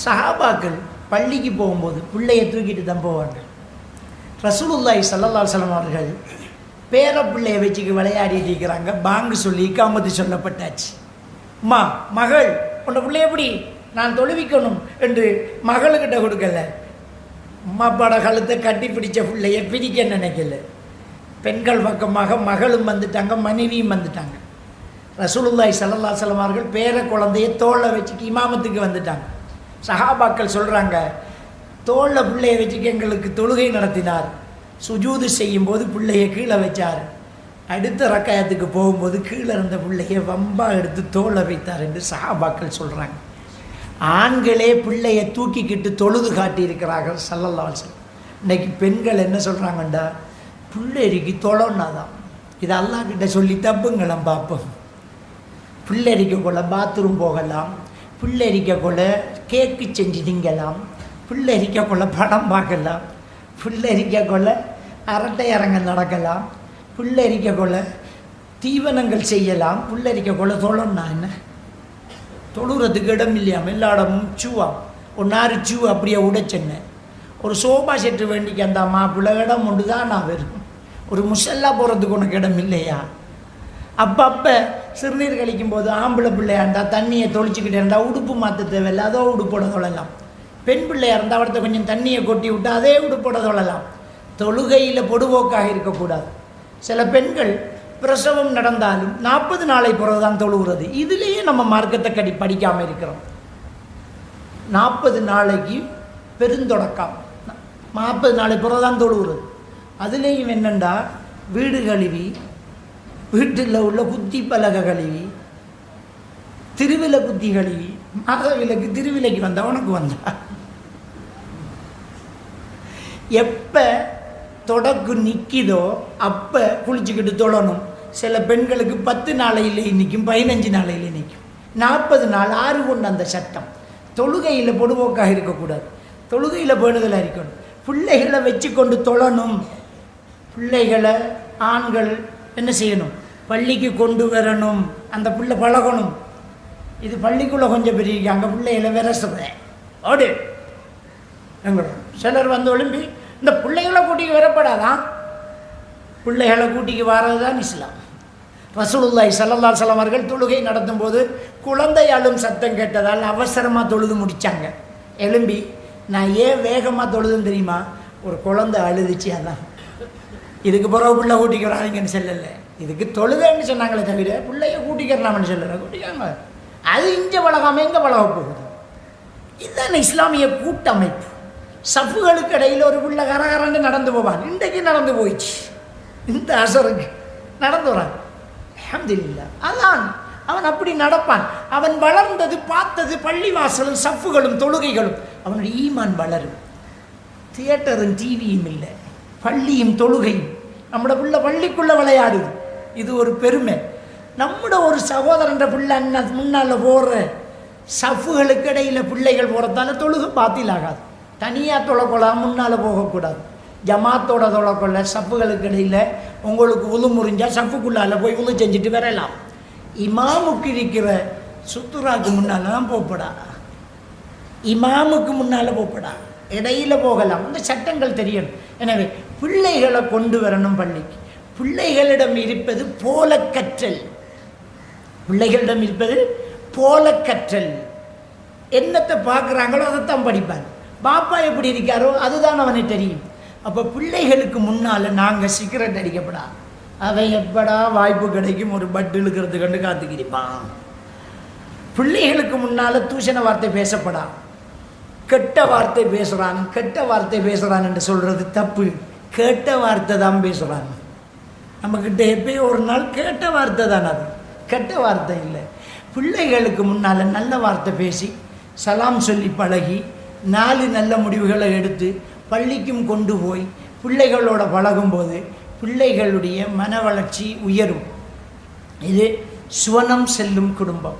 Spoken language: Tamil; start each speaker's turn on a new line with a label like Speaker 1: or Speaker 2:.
Speaker 1: சஹாபாக்கள் பள்ளிக்கு போகும்போது பிள்ளையை தூக்கிட்டு தான் போவாங்க. ரசூலுல்லாஹி ஸல்லல்லாஹு அலைஹி வஸல்லம் அவர்கள் பேர பிள்ளையை வச்சுக்கு விளையாடிட்டு இருக்கிறாங்க. பாங்கு சொல்லி இக்காமத்து சொல்லப்பட்டாச்சு. அம்மா மகள் உன்னை பிள்ளை எப்படி நான் தொழுவிக்கணும் என்று மகளுக்கிட்ட கொடுக்கல. அம்மா அப்பாட கழுத்தை கட்டி பிடிச்ச பிள்ளைய பிரிக்க நினைக்கல. பெண்கள் பக்கமாக மகளும் வந்துட்டாங்க, மனைவியும் வந்துட்டாங்க. ரசூலுல்லாஹி ஸல்லல்லாஹு அலைஹி வஸல்லம் அவர்கள் பேர குழந்தைய தோளை வச்சுக்கு இமாமத்துக்கு வந்துட்டாங்க. சஹாபாக்கள் சொல்கிறாங்க, தோளில் பிள்ளையை வச்சுக்க எங்களுக்கு தொழுகை நடத்தினார். சுஜூது செய்யும்போது பிள்ளையை கீழே வச்சார். அடுத்த ரக்காயத்துக்கு போகும்போது கீழே இருந்த பிள்ளையை வம்பா எடுத்து தோளை வைத்தார் என்று சஹாபாக்கள் சொல்கிறாங்க. ஆண்களே பிள்ளையை தூக்கிக்கிட்டு தொழுது காட்டியிருக்கிறார்கள் ஸல்லல்லாஹு அலைஹி வஸல்லம். இன்றைக்கி பெண்கள் என்ன சொல்கிறாங்கண்டா, பிள்ளைக்கு தொழனாதான். இது அல்லாஹ் கிட்ட சொல்லி தப்புங்களாம் பார்ப்போம். பிள்ளைக்க கொள்ள பாத்ரூம் போகலாம், பிள்ளைக்க கொள்ள கேக்கு செஞ்சு திங்கலாம், பிள்ளைக்க கொள்ள படம் பார்க்கலாம், பிள்ளைக்க கொள்ள அரட்டை அரங்கம் நடக்கலாம், பிள்ளைக்க கொள்ள தீவனங்கள் செய்யலாம், பிள்ளைக்க கொள்ள தொழன்னா என்ன? தொழுறதுக்கு இடம் இல்லையாம். எல்லா இடமும் சூவா ஒரு 4 சூ அப்படியே உடைச்சென்ன. ஒரு சோபா செட்டு வேண்டிக்கு அந்த மாப்பிள்ளை இடம் ஒன்று தான் நான் வரும். ஒரு முசல்லா போகிறதுக்கு உனக்கு இடம் இல்லையா? அப்பப்போ சிறுநீர் கழிக்கும் போது ஆம்பளை பிள்ளையாண்டா தண்ணியை தொளிச்சிக்கிட்டே இருந்தால் உடுப்பு மாற்ற தேவையில்லை, அதோ உடுப்போட தொழலாம். பெண் பிள்ளையாக இருந்தால் அவர்கிட்ட கொஞ்சம் தண்ணியை கொட்டி விட்டு அதே உடுப்போட தொழலாம். தொழுகையில் பொடுபோக்காக இருக்கக்கூடாது. சில பெண்கள் பிரசவம் நடந்தாலும் 40 நாளை பிறகு தான் தொழுகிறது. இதுலேயே நம்ம மார்க்கத்தை படிக்காமல் இருக்கிறோம். 40 நாளைக்கு பெருந்தொடக்கம், 40 நாளை பிறகு தான் தொழுகிறது. அதுலேயும் என்னென்னா, வீடு கழுவி, வீட்டில் உள்ள குத்தி பலகை கழுவி, திருவிழா குத்தி கழுவி, மாத விலக்கு திருவிலைக்கு வந்தா உனக்கு வந்தா எப்போ தொடக்கு நிற்கிதோ அப்போ குளிச்சுக்கிட்டு தொழணும். சில பெண்களுக்கு 10 நாளையில் நிற்கும், 15 நாளையில் நிற்கும், 40 நாள் 6 கொண்டு அந்த சட்டம். தொழுகையில் பொடுபோக்காக இருக்கக்கூடாது, தொழுகையில் பேணுதலாக இருக்கணும். பிள்ளைகளை வச்சு கொண்டு தொழணும். பிள்ளைகளை ஆண்கள் என்ன செய்யணும்? பள்ளிக்கு கொண்டு வரணும். அந்த பிள்ளை பழகணும். இது பள்ளிக்குள்ளே கொஞ்சம் பெரிய அங்கே பிள்ளைகளை விரசுறேன் ஓடு எங்களோட சிலர் வந்து ஒழும்பி இந்த பிள்ளைகளை கூட்டிக்கு வரப்படாதான். பிள்ளைகளை கூட்டிக்கு வர்றது தான் இஸ்லாம். ரசூலுல்லாஹி ஸல்லல்லாஹு அலைஹி வஸல்லம் அவர்கள் தொழுகை நடத்தும் போது குழந்தை அழும் சத்தம் கேட்டதால் அவசரமாக தொழுது முடித்தாங்க. எழும்பி நான் ஏன் வேகமாக தொழுதுன்னு தெரியுமா? ஒரு குழந்தை அழுதுச்சு, அதான். இதுக்கு பிறகு பிள்ளை கூட்டிக்கிறாங்கன்னு சொல்லலை, இதுக்கு தொழுகைன்னு சொன்னாங்களே தவிர பிள்ளைய கூட்டிக்கிறலாம்னு சொல்லலை. கூட்டிக்காங்க, அது இங்கே பழகாமல் எங்கே பழக போகுது? இதுதான் இஸ்லாமிய கூட்டமைப்பு. சஃப்புகளுக்கு இடையில் ஒரு பிள்ளை கரகரன்னு நடந்து போவான். இன்றைக்கு நடந்து போயிடுச்சு, இந்த அசருக்கு நடந்து வரான். அல்ஹம்துலில்லாஹ். அதான் அவன் அப்படி நடப்பான். அவன் வளர்ந்தது பார்த்தது பள்ளிவாசலும் சஃப்புகளும் தொழுகைகளும். அவனுடைய ஈமான் வளரும். தியேட்டரும் டிவியும் இல்லை, பள்ளியும் தொழுகையும். நம்மளோட பிள்ளை பள்ளிக்குள்ளே விளையாடுது, இது ஒரு பெருமை. நம்மளோட ஒரு சகோதரன்ற பிள்ளை அண்ணன் முன்னால் போடுற சஃப்புகளுக்கு இடையில் பிள்ளைகள் போகிறதால தொழுகை பாத்திலாகாது. தனியாக தொலைக்கொள்ளலாம், முன்னால் போகக்கூடாது. ஜமாத்தோட தொலைக்கொள்ள சஃப்புகளுக்கு இடையில் உங்களுக்கு உது முறிஞ்சால் சஃப்புக்குள்ளால் போய் உது செஞ்சுட்டு வரலாம். இமாமுக்கு இருக்கிற சுத்துராக்கு முன்னால் தான் போப்படா, இமாமுக்கு முன்னால் போப்படா, இடையில் போகலாம். இந்த சட்டங்கள் தெரியணும். எனவே பிள்ளைகளை கொண்டு வரணும் பள்ளிக்கு. பிள்ளைகளிடம் இருப்பது போல கற்றல். பிள்ளைகளிடம் இருப்பது போல கற்றல். என்னத்தை பார்க்குறாங்களோ அதைத்தான் படிப்பான். பாப்பா எப்படி இருக்காரோ அதுதான் அவனுக்கு தெரியும். அப்போ பிள்ளைகளுக்கு முன்னால் நாங்கள் சிகரெட் அடிக்கப்படா, அவன் எப்படா வாய்ப்பு கிடைக்கும் ஒரு பட்டு இழுக்கிறது கண்டு காத்துக்கிறிப்பான். பிள்ளைகளுக்கு முன்னால் தூஷண வார்த்தை பேசப்படா, கெட்ட வார்த்தை பேசுகிறான். கெட்ட வார்த்தை பேசுகிறான் என்று சொல்கிறது தப்பு. கேட்ட வார்த்தை தான் பேசுகிறான். நம்மக்கிட்ட எப்பயோ ஒரு நாள் கேட்ட வார்த்தை தான், அது கெட்ட வார்த்தை இல்லை. பிள்ளைகளுக்கு முன்னால் நல்ல வார்த்தை பேசி சலாம் சொல்லி பழகி 4 நல்ல முடிவுகளை எடுத்து பள்ளிக்கும் கொண்டு போய் பிள்ளைகளோட பழகும்போது பிள்ளைகளுடைய மன வளர்ச்சி உயரும். இது சுவனம் செல்லும் குடும்பம்.